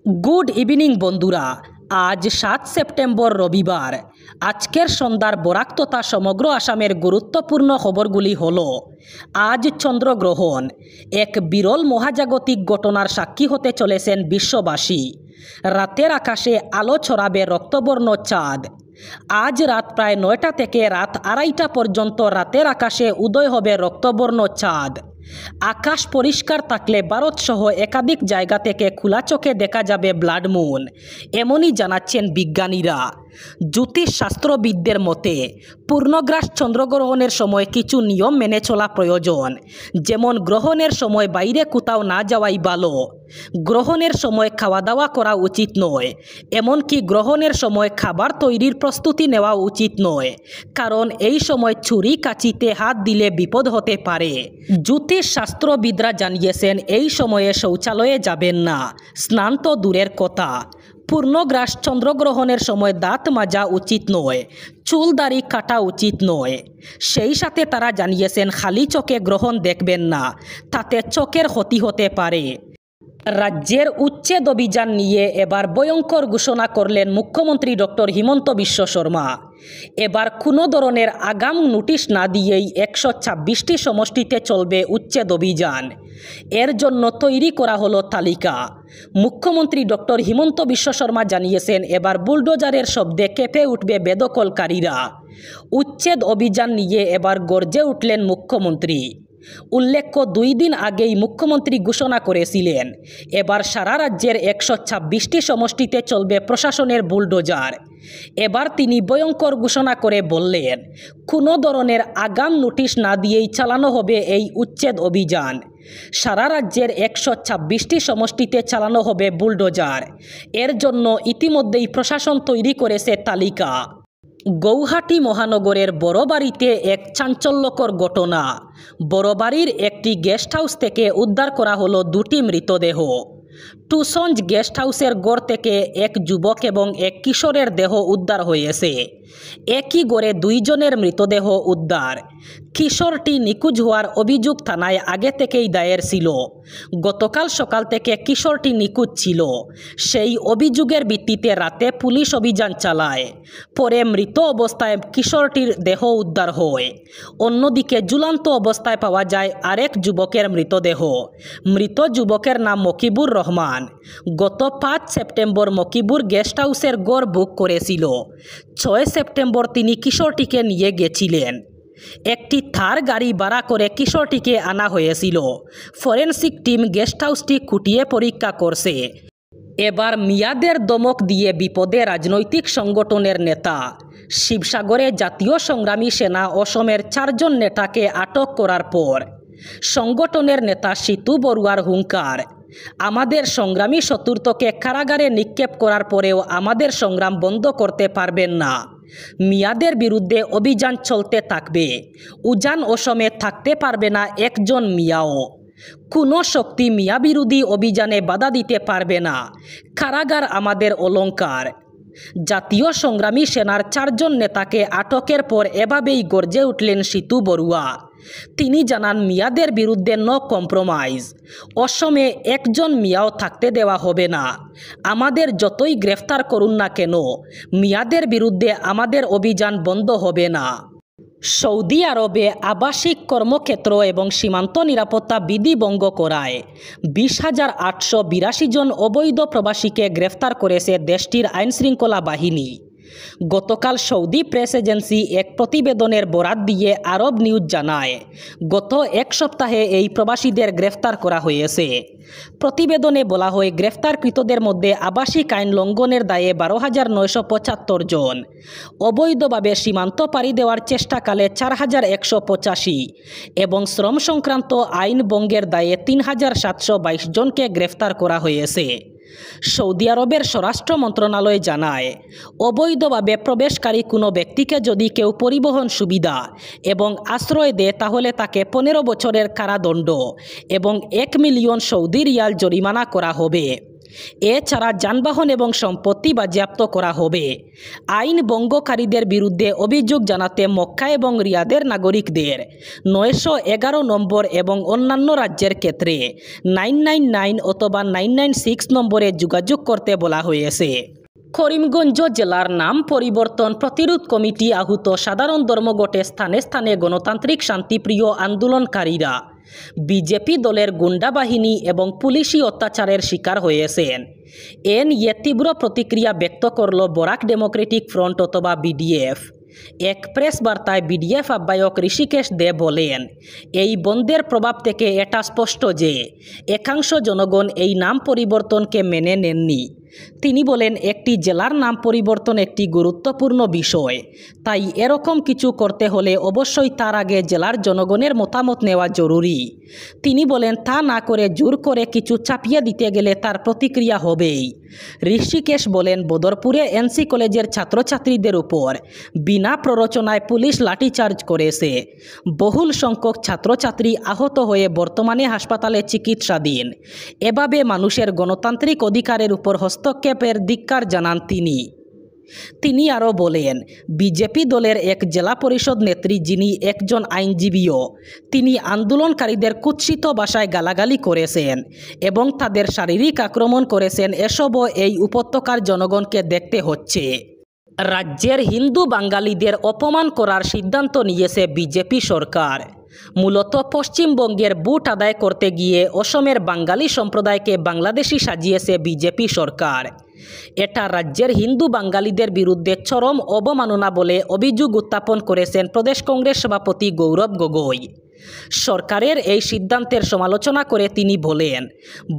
Good evening বন্ধুরা। আজ 7 September রবিবার। আজকের সন্ধ্যার বরাক তথা সমগ্র আসামের গুরুত্বপূর্ণ খবরগুলি হল: আজ চন্দ্রগ্রহণ, এক বিরল মহাজাগতিক ঘটনার সাক্ষী হতে চলেছেন বিশ্ববাসী। রাতের আকাশে আলো ছড়াবে রক্তবর্ণ চাঁদ। আজ রাত প্রায় 9টা থেকে রাত 2:30 পর্যন্ত রাতের আকাশে উদয় হবে রক্তবর্ণ চাঁদ। আকাশ পরিষ্কার থাকলে ভারতসহ একাধিক জায়গা থেকে খোলা চোখে দেখা যাবে ব্লাড মুন, এমনই জানাচ্ছেন বিজ্ঞানীরা। জ্যোতিষশাস্ত্রবিদদের মতে পূর্ণগ্রাস চন্দ্রগ্রহণের সময় কিছু নিয়ম মেনে চলা প্রয়োজন, যেমন গ্রহণের সময় বাইরে কোথাও না যাওয়াই ভালো। গ্রহণের সময় খাওয়া দাওয়া করা উচিত নয়, এমনকি গ্রহণের সময় খাবার তৈরির প্রস্তুতি নেওয়া উচিত নয়, কারণ এই সময় ছুরি কাঁচিতে হাত দিলে বিপদ হতে পারে। জ্যোতিষশাস্ত্রবিদরা জানিয়েছেন এই সময়ে শৌচালয়ে যাবেন না, স্নান তো দূরের কথা। পূর্ণগ্রাস চন্দ্রগ্রহণের সময় দাঁত মাজা উচিত নয়, চুল দাড়ি কাটা উচিত নয়। সেই সাথে তারা জানিয়েছেন খালি চোখে গ্রহণ দেখবেন না, তাতে চোখের ক্ষতি হতে পারে। রাজ্যের উচ্ছেদ অভিযান নিয়ে এবার ভয়ঙ্কর ঘোষণা করলেন মুখ্যমন্ত্রী ডক্টর হিমন্ত বিশ্ব শর্মা। এবার কোনো ধরনের আগাম নোটিশ না দিয়েই 126টি সমষ্টিতে চলবে উচ্ছেদ অভিযান। এর জন্য তৈরি করা হলো তালিকা। মুখ্যমন্ত্রী ডক্টর হিমন্ত বিশ্ব শর্মা জানিয়েছেন এবার বুলডোজারের শব্দে কেঁপে উঠবে বেদখলকারীরা। উচ্ছেদ অভিযান নিয়ে এবার গর্জে উঠলেন মুখ্যমন্ত্রী। উল্লেখ্য, 2 দিন আগেই মুখ্যমন্ত্রী ঘোষণা করেছিলেন এবার সারা রাজ্যের 126টি সমষ্টিতে চলবে প্রশাসনের বুলডোজার। এবার তিনি ভয়ঙ্কর ঘোষণা করে বললেন, কোনো ধরনের আগাম নোটিশ না দিয়েই চালানো হবে এই উচ্ছেদ অভিযান। সারা রাজ্যের 126টি সমষ্টিতে চালানো হবে বুলডোজার। এর জন্য ইতিমধ্যেই প্রশাসন তৈরি করেছে তালিকা। গৌহাটি মহানগরের বড়বাড়িতে এক চাঞ্চল্যকর ঘটনা। বড়বাড়ির একটি গেস্ট হাউস থেকে উদ্ধার করা হলো 2টি মৃতদেহ। টুসঞ্জ গেস্ট হাউসের ঘর থেকে এক যুবক এবং এক কিশোরের দেহ উদ্ধার হয়েছে। একই ঘরে 2 জনের মৃতদেহ উদ্ধার। কিশোরটি নিখোঁজ হওয়ার অভিযোগ থানায় আগে থেকেই দায়ের ছিল। গতকাল সকাল থেকে কিশোরটি নিখোঁজ ছিল। সেই অভিযোগের ভিত্তিতে রাতে পুলিশ অভিযান চালায়। পরে মৃত অবস্থায় কিশোরটির দেহ উদ্ধার হয়। অন্যদিকে ঝুলন্ত অবস্থায় পাওয়া যায় আরেক যুবকের মৃতদেহ। মৃত যুবকের নাম মকিবুর রহমান। গত 5 সেপ্টেম্বর মকিবুর গেস্ট হাউসের ঘর বুক করেছিল। 6 সেপ্টেম্বর তিনি কিশোরটিকে নিয়ে গেছিলেন। একটি থার গাড়ি ভাড়া করে কিশোরটিকে আনা হয়েছিল। ফরেনসিক টিম গেস্ট হাউসটি খুঁটিয়ে পরীক্ষা করছে। এবার মিয়াদের দমক দিয়ে বিপদে রাজনৈতিক সংগঠনের নেতা। শিবসাগরে জাতীয় সংগ্রামী সেনা অসমের 4 জন নেতাকে আটক করার পর সংগঠনের নেতা সিতু বড়ুয়ার হুঙ্কার, আমাদের সংগ্রামী চতুর্থকে কারাগারে নিক্ষেপ করার পরেও আমাদের সংগ্রাম বন্ধ করতে পারবেন না। মিয়াদের বিরুদ্ধে অভিযান চলতে থাকবে। উজান অসমে থাকতে পারবে না একজন মিয়াও। কোনো শক্তি মিয়া বিরোধী অভিযানে বাধা দিতে পারবে না। কারাগার আমাদের অলংকার। জাতীয় সংগ্রামী সেনার 4 জন নেতাকে আটকের পর এভাবেই গর্জে উঠলেন সিতু বড়ুয়া। তিনি জানান, মিয়াদের বিরুদ্ধে নো কম্প্রোমাইজ। অসমে একজন মিয়াও থাকতে দেওয়া হবে না। আমাদের যতই গ্রেফতার করুন না কেন, মিয়াদের বিরুদ্ধে আমাদের অভিযান বন্ধ হবে না। সৌদি আরবে আবাসিক কর্মক্ষেত্র এবং সীমান্ত নিরাপত্তা বিধি ভঙ্গ করায় 20,882 জন অবৈধ প্রবাসীকে গ্রেফতার করেছে দেশটির আইনশৃঙ্খলা বাহিনী। গতকাল সৌদি প্রেস এজেন্সি এক প্রতিবেদনের বরাত দিয়ে আরব নিউজ জানায়, গত 1 সপ্তাহে এই প্রবাসীদের গ্রেফতার করা হয়েছে। প্রতিবেদনে বলা হয়, গ্রেফতারকৃতদের মধ্যে আবাসিক আইন লঙ্ঘনের দায়ে 12,975 জন, অবৈধভাবে সীমান্ত পাড়ি দেওয়ার চেষ্টাকালে 4,185 এবং শ্রম সংক্রান্ত আইন ভঙ্গের দায়ে 3,722 জনকে গ্রেফতার করা হয়েছে। সৌদি আরবের স্বরাষ্ট্র মন্ত্রণালয় জানায়, অবৈধভাবে প্রবেশকারী কোনো ব্যক্তিকে যদি কেউ পরিবহন সুবিধা এবং আশ্রয় দেয় তাহলে তাকে 15 বছরের কারাদণ্ড এবং 1 মিলিয়ন সৌদি রিয়াল জরিমানা করা হবে। এছাড়া যানবাহন এবং সম্পত্তি বাজেয়াপ্ত করা হবে। আইন ভঙ্গকারীদের বিরুদ্ধে অভিযোগ জানাতে মক্কা এবং রিয়াদের নাগরিকদের 911 নম্বর এবং অন্যান্য রাজ্যের ক্ষেত্রে 999 অথবা 996 নম্বরে যোগাযোগ করতে বলা হয়েছে। করিমগঞ্জ জেলার নাম পরিবর্তন প্রতিরোধ কমিটি আহত সাধারণ ধর্মঘটে স্থানে স্থানে গণতান্ত্রিক শান্তিপ্রিয় আন্দোলনকারীরা বিজেপি দলের গুন্ডা বাহিনী এবং পুলিশি অত্যাচারের শিকার হয়েছেন। এ নিয়ে তীব্র প্রতিক্রিয়া ব্যক্ত করল বরাক ডেমোক্রেটিক ফ্রন্ট অথবা বিডিএফ। এক প্রেস বার্তায় বিডিএফ আহ্বায়ক ঋষিকেশ দে বলেন, এই বন্ধের প্রভাব থেকে এটা স্পষ্ট যে একাংশ জনগণ এই নাম পরিবর্তনকে মেনে নেননি। তিনি বলেন, একটি জেলার নাম পরিবর্তন একটি গুরুত্বপূর্ণ বিষয়, তাই এরকম কিছু করতে হলে অবশ্যই তার আগে জেলার জনগণের মতামত নেওয়া জরুরি। তিনি বলেন, তা না করে জোর করে কিছু চাপিয়ে দিতে গেলে তার প্রতিক্রিয়া হবেই। ঋষিকেশ বলেন, বদরপুরে এনসি কলেজের ছাত্রছাত্রীদের উপর বিনা প্ররোচনায় পুলিশ লাঠিচার্জ করেছে। বহুল সংখ্যক ছাত্রছাত্রী আহত হয়ে বর্তমানে হাসপাতালে চিকিৎসাধীন। এভাবে মানুষের গণতান্ত্রিক অধিকারের উপর হস্তক্ষেপের ধিক্কার জানান তিনি আরও বলেন, বিজেপি দলের এক জেলা পরিষদ নেত্রী যিনি একজন আইনজীবীও, তিনি আন্দোলনকারীদের কুৎসিত ভাষায় গালাগালি করেছেন এবং তাদের শারীরিক আক্রমণ করেছেন। এসবও এই উপত্যকার জনগণকে দেখতে হচ্ছে। রাজ্যের হিন্দু বাঙালিদের অপমান করার সিদ্ধান্ত নিয়েছে বিজেপি সরকার। মূলত পশ্চিমবঙ্গের ভোট আদায় করতে গিয়ে অসমের বাঙালি সম্প্রদায়কে বাংলাদেশি সাজিয়েছে বিজেপি সরকার। এটা রাজ্যের হিন্দু বাঙালিদের বিরুদ্ধে চরম অবমাননা বলে অভিযোগ উত্থাপন করেছেন প্রদেশ কংগ্রেস সভাপতি গৌরব গগৈ। সরকারের এই সিদ্ধান্তের সমালোচনা করে তিনি বলেন,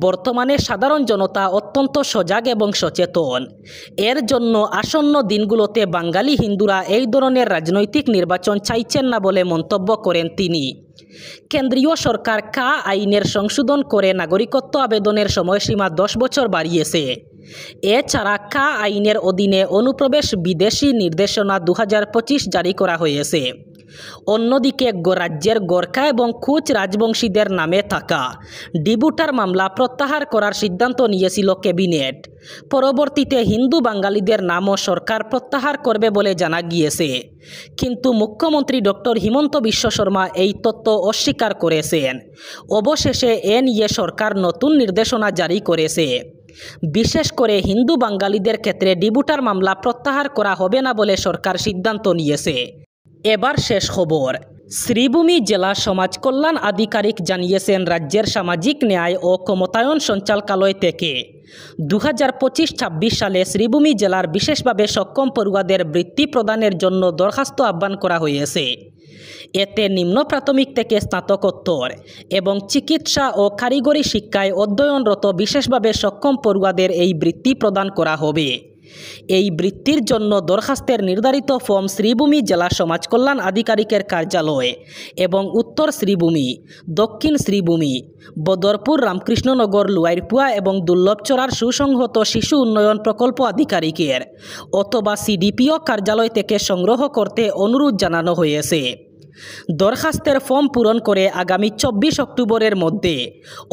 বর্তমানে সাধারণ জনতা অত্যন্ত সজাগ এবং সচেতন। এর জন্য আসন্ন দিনগুলোতে বাঙালি হিন্দুরা এই ধরনের রাজনৈতিক নির্বাচন চাইছেন না বলে মন্তব্য করেন তিনি। কেন্দ্রীয় সরকার কা আইনের সংশোধন করে নাগরিকত্ব আবেদনের সময়সীমা 10 বছর বাড়িয়েছে। এছাড়া কা আইনের অধীনে অনুপ্রবেশ বিদেশি নির্দেশনা 2025 জারি করা হয়েছে। অন্যদিকে রাজ্যের গোর্খা এবং কুচ রাজবংশীদের নামে থাকা ডিবুটার মামলা প্রত্যাহার করার সিদ্ধান্ত নিয়েছিল ক্যাবিনেট। পরবর্তীতে হিন্দু বাঙালিদের নামও সরকার প্রত্যাহার করবে বলে জানা গিয়েছে, কিন্তু মুখ্যমন্ত্রী ডক্টর হিমন্ত বিশ্ব শর্মা এই তথ্য অস্বীকার করেছেন। অবশেষে এ নিয়ে সরকার নতুন নির্দেশনা জারি করেছে। বিশেষ করে হিন্দু বাঙালিদের ক্ষেত্রে ডিবুটার মামলা প্রত্যাহার করা হবে না বলে সরকার সিদ্ধান্ত নিয়েছে। এবার শেষ খবর। শ্রীভূমি জেলা সমাজ কল্যাণ আধিকারিক জানিয়েছেন, রাজ্যের সামাজিক ন্যায় ও ক্ষমতায়ন সঞ্চালকালয় থেকে 2025-26 সালে শ্রীভূমি জেলার বিশেষভাবে সক্ষম পড়ুয়াদের বৃত্তি প্রদানের জন্য দরখাস্ত আহ্বান করা হয়েছে। এতে নিম্ন প্রাথমিক থেকে স্নাতকোত্তর এবং চিকিৎসা ও কারিগরি শিক্ষায় অধ্যয়নরত বিশেষভাবে সক্ষম পড়ুয়াদের এই বৃত্তি প্রদান করা হবে। এই বৃত্তির জন্য দরখাস্তের নির্ধারিত ফর্ম শ্রীভূমি জেলা সমাজ কল্যাণ আধিকারিকের কার্যালয় এবং উত্তর শ্রীভূমি, দক্ষিণ শ্রীভূমি, বদরপুর, রামকৃষ্ণনগর, লুয়াইরপুয়া এবং দুর্লভচড়ার সুসংহত শিশু উন্নয়ন প্রকল্প আধিকারিকের অথবা সিডিপিও কার্যালয় থেকে সংগ্রহ করতে অনুরোধ জানানো হয়েছে। দরখাস্তের ফর্ম পূরণ করে আগামী 24 অক্টোবরের মধ্যে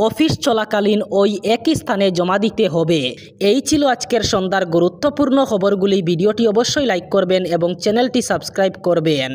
অফিস চলাকালীন ওই একই স্থানে জমা দিতে হবে। এই ছিল আজকের সন্ধ্যার গুরুত্বপূর্ণ খবরগুলি। ভিডিওটি অবশ্যই লাইক করবেন এবং চ্যানেলটি সাবস্ক্রাইব করবেন।